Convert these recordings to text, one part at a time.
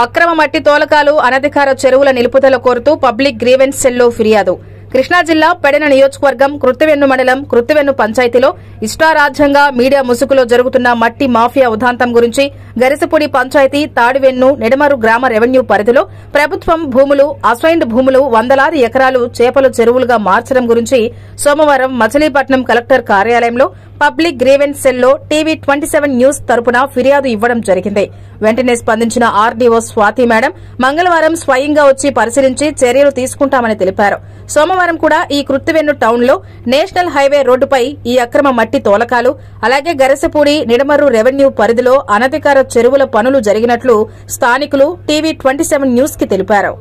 అక్రమ మట్టి తోలకాలు అనధికార చెరువుల నిలుపుదల కోరుతూ పబ్లిక్ గ్రీవెన్స్ సెల్లో ఫిర్యాదు. కృష్ణా జిల్లా పెడన నియోజకవర్గం కృత్తివెన్ను మండలం కృత్తివెన్ను పంచాయతీలో ఇష్టారాజ్యంగా మీడియా ముసుగులో జరుగుతున్న మట్టి మాఫియా ఉదాంతం గురించి గరిసపూడి పంచాయతీ తాడివెన్ను నెడమరు గ్రామ రెవెన్యూ పరిధిలో ప్రభుత్వం భూములు అసైన్డ్ భూములు వందలాది ఎకరాలు చేపల చెరువులుగా మార్చడం గురించి సోమవారం మచిలీపట్నం కలెక్టర్ కార్యాలయంలో పబ్లిక్ గ్రీవెన్స్ సెల్లో టీవీ 27 న్యూస్ తరపున ఫిర్యాదు ఇవ్వడం జరిగింది. వెంటనే స్పందించిన ఆర్డీఓ స్వాతి మేడం మంగళవారం స్వయంగా వచ్చి పరిశీలించి చర్యలు తీసుకుంటామని తెలిపారు. సోమవారం కూడా ఈ కృత్తివెన్ను టౌన్లో నేషనల్ హైవే రోడ్డుపై ఈ అక్రమ మట్టి తోలకాలు అలాగే గరిసపూడి నిడమర్రు రెవెన్యూ పరిధిలో అనధికార చెరువుల పనులు జరిగినట్లు స్థానికులు టీవీ 27 న్యూస్ కి తెలిపారు.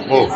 Oh.